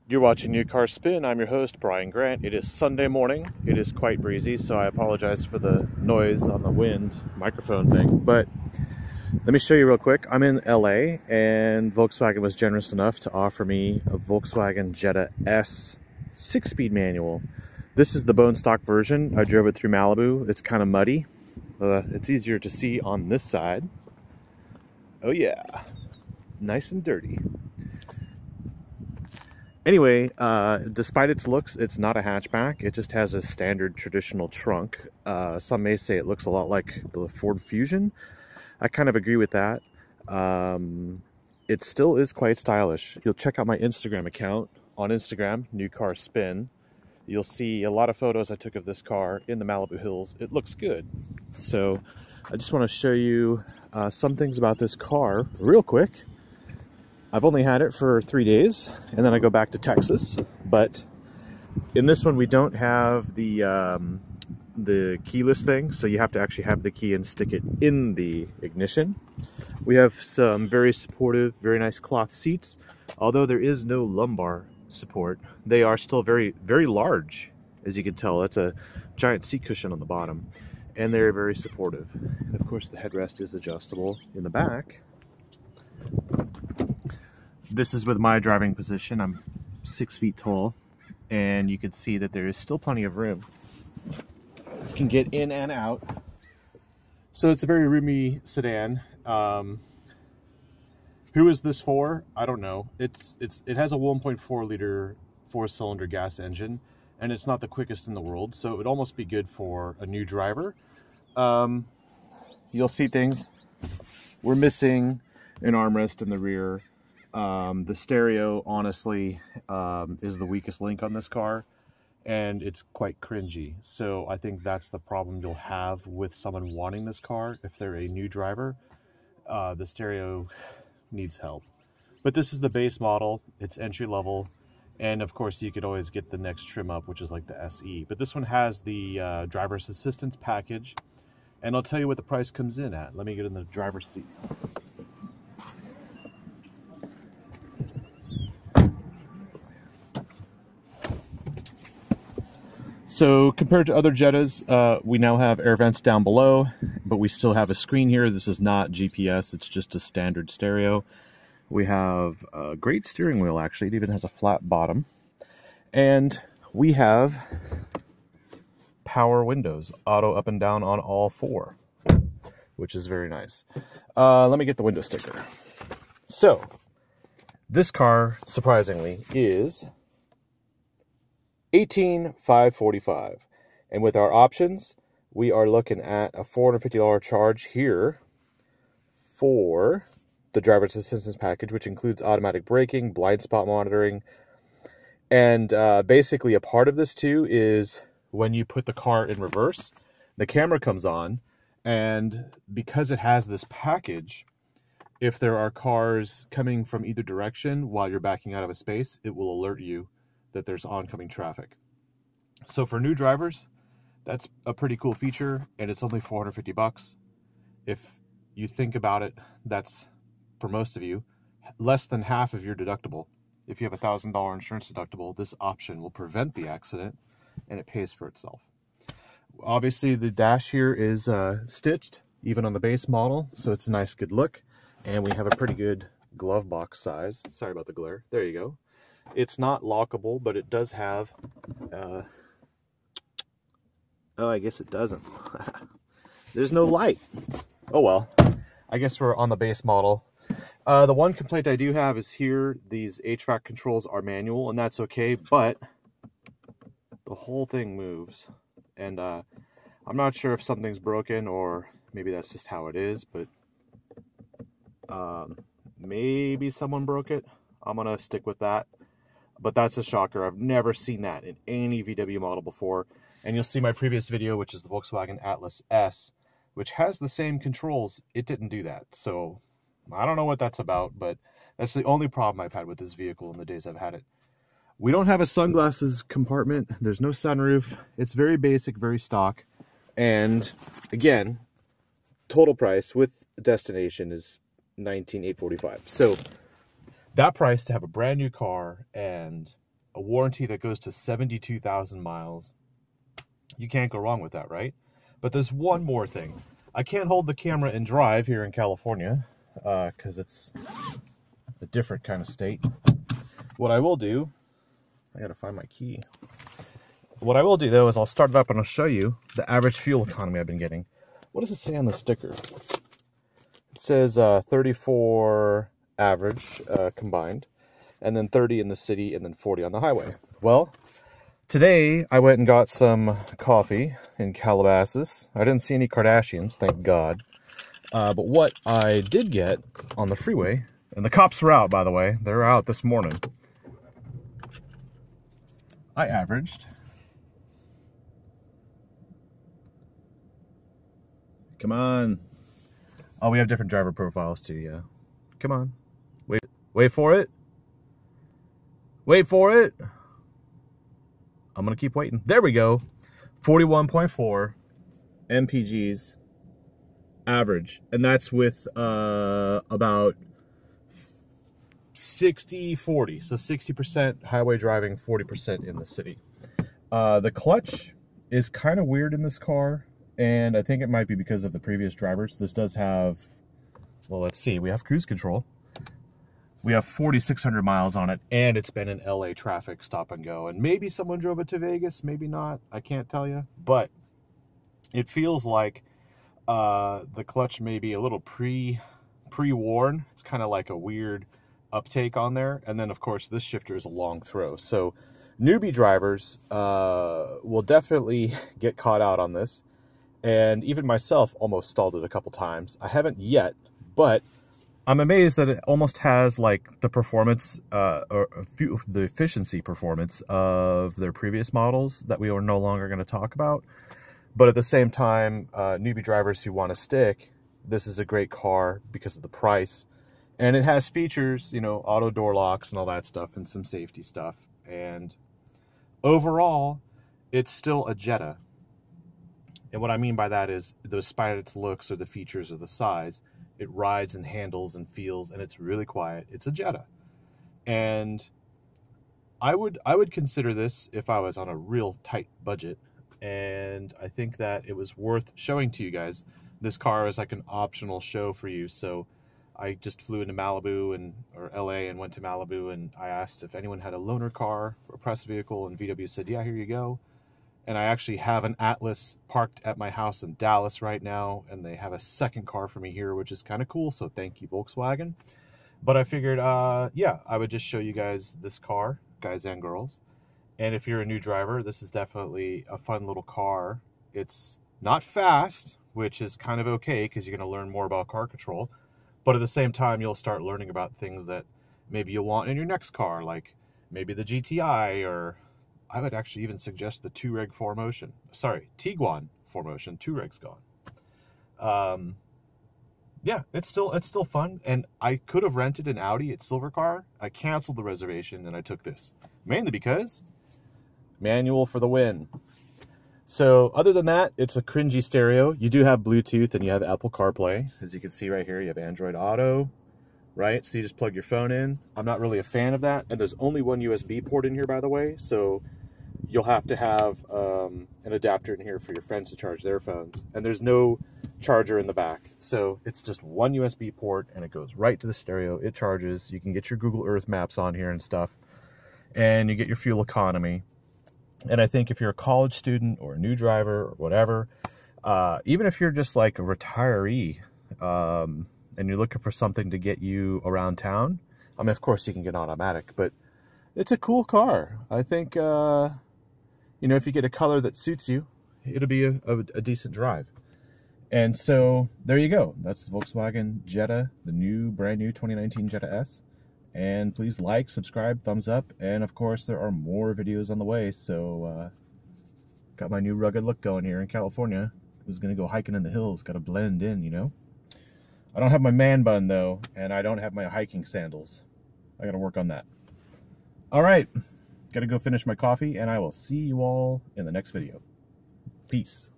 You're watching New Car Spin. I'm your host, Brian Grant. It is Sunday morning. It is quite breezy, so I apologize for the noise on the wind microphone thing. But let me show you real quick. I'm in LA, and Volkswagen was generous enough to offer me a Volkswagen Jetta S 6-speed manual. This is the bone stock version. I drove it through Malibu. It's kind of muddy. It's easier to see on this side. Oh yeah, nice and dirty. Anyway, despite its looks, it's not a hatchback. It just has a standard traditional trunk. Some may say it looks a lot like the Ford Fusion. I kind of agree with that. It still is quite stylish. You'll check out my Instagram account. On Instagram, New Car Spin. You'll see a lot of photos I took of this car in the Malibu Hills. It looks good. So I just want to show you some things about this car real quick. I've only had it for 3 days, and then I go back to Texas. But in this one, we don't have the keyless thing, so you have to actually have the key and stick it in the ignition. We have some very supportive, very nice cloth seats, although there is no lumbar support. They are still very, very large, as you can tell. That's a giant seat cushion on the bottom, and they're very supportive. And of course, the headrest is adjustable in the back. This is with my driving position. I'm 6 feet tall, and you can see that there is still plenty of room. You can get in and out. So it's a very roomy sedan. Who is this for? I don't know. It has a 1.4 liter 4-cylinder gas engine, and it's not the quickest in the world, so it would almost be good for a new driver. You'll see things. We're missing an armrest in the rear. The stereo, honestly, is the weakest link on this car, and it's quite cringy. So I think that's the problem you'll have with someone wanting this car if they're a new driver. The stereo needs help. But this is the base model. It's entry level, and of course you could always get the next trim up, which is like the SE. But this one has the driver's assistance package, and I'll tell you what the price comes in at. Let me get in the driver's seat. So compared to other Jettas, we now have air vents down below, but we still have a screen here. This is not GPS, it's just a standard stereo. We have a great steering wheel, actually. It even has a flat bottom. And we have power windows, auto up and down on all four, which is very nice. Let me get the window sticker. So, this car, surprisingly, is $18,545, and with our options, we are looking at a $450 charge here for the driver's assistance package, which includes automatic braking, blind spot monitoring, and basically a part of this too is when you put the car in reverse, the camera comes on, and because it has this package, if there are cars coming from either direction while you're backing out of a space, it will alert you that there's oncoming traffic. So for new drivers, that's a pretty cool feature, and it's only $450. If you think about it, that's, for most of you, less than half of your deductible. If you have a $1,000 insurance deductible, this option will prevent the accident, and it pays for itself. Obviously, the dash here is stitched, even on the base model, so it's a nice, good look. And we have a pretty good glove box size. Sorry about the glare. There you go. It's not lockable, but it does have, oh, I guess it doesn't. There's no light. Oh well, I guess we're on the base model. The one complaint I do have is here, these Hvac controls are manual, and that's okay, but the whole thing moves. And I'm not sure if something's broken, or maybe that's just how it is, but maybe someone broke it. I'm gonna stick with that. But that's a shocker. I've never seen that in any VW model before. And you'll see my previous video, which is the Volkswagen Atlas S, which has the same controls. It didn't do that. So I don't know what that's about, but that's the only problem I've had with this vehicle in the days I've had it. We don't have a sunglasses compartment. There's no sunroof. It's very basic, very stock. And again, total price with destination is $19,845. So that price to have a brand new car and a warranty that goes to 72,000 miles. You can't go wrong with that, right? But there's one more thing. I can't hold the camera and drive here in California because it's a different kind of state. What I will do, I gotta find my key. What I will do though is I'll start it up and I'll show you the average fuel economy I've been getting. What does it say on the sticker? It says 34 average combined, and then 30 in the city, and then 40 on the highway. Well, today I went and got some coffee in Calabasas. I didn't see any Kardashians, thank God. But what I did get on the freeway, and the cops are out, by the way. They're out this morning. I averaged, come on. Oh, we have different driver profiles too, yeah. Come on. Wait for it. Wait for it. I'm gonna keep waiting. There we go. 41.4 mpgs average. And that's with about 60-40. So 60% highway driving, 40% in the city. The clutch is kind of weird in this car. And I think it might be because of the previous drivers. This does have, well, let's see. We have cruise control. We have 4,600 miles on it, and it's been in LA traffic, stop and go. And maybe someone drove it to Vegas, maybe not. I can't tell you. But it feels like the clutch may be a little pre-worn. It's kind of like a weird uptake on there. And then, of course, this shifter is a long throw. So newbie drivers will definitely get caught out on this. And even myself almost stalled it a couple times. I haven't yet, but I'm amazed that it almost has like the performance or the efficiency performance of their previous models that we are no longer going to talk about. But at the same time, newbie drivers who want to stick, this is a great car because of the price. And it has features, you know, auto door locks and all that stuff and some safety stuff. And overall, it's still a Jetta. And what I mean by that is, despite its looks or the features or the size, it rides and handles and feels, and it's really quiet. It's a Jetta. And I would consider this if I was on a real tight budget. And I think that it was worth showing to you guys. This car is like an optional show for you. So I just flew into Malibu or LA and went to Malibu, and I asked if anyone had a loaner car or a press vehicle, and VW said, yeah, here you go. And I actually have an Atlas parked at my house in Dallas right now, and they have a second car for me here, which is kind of cool. So thank you, Volkswagen. But I figured, yeah, I would just show you guys this car, guys and girls. And if you're a new driver, this is definitely a fun little car. It's not fast, which is kind of okay because you're going to learn more about car control. But at the same time, you'll start learning about things that maybe you'll want in your next car, like maybe the GTI, or I would actually even suggest the Tiguan 4Motion. Sorry, Tiguan 4Motion. Touareg's gone. Yeah, it's still fun. And I could have rented an Audi at Silver Car. I canceled the reservation and I took this, mainly because manual for the win. So other than that, it's a cringy stereo. You do have Bluetooth and you have Apple Carplay. As you can see right here, you have Android Auto, right? So you just plug your phone in. I'm not really a fan of that. And there's only one USB port in here, by the way. So you'll have to have an adapter in here for your friends to charge their phones. And there's no charger in the back. So it's just one USB port and it goes right to the stereo. It charges. You can get your Google Earth maps on here and stuff. And you get your fuel economy. And I think if you're a college student or a new driver or whatever, even if you're just like a retiree and you're looking for something to get you around town, I mean, of course you can get automatic, but it's a cool car. I think, you know, if you get a color that suits you, it'll be a decent drive. And so there you go. That's the Volkswagen Jetta, the brand new 2019 Jetta S. And please like, subscribe, thumbs up, and of course there are more videos on the way. So got my new rugged look going here in California. Who's gonna go hiking in the hills? Got to blend in, you know. I don't have my man bun though, and I don't have my hiking sandals. I got to work on that. All right, got to go finish my coffee, and I will see you all in the next video. Peace.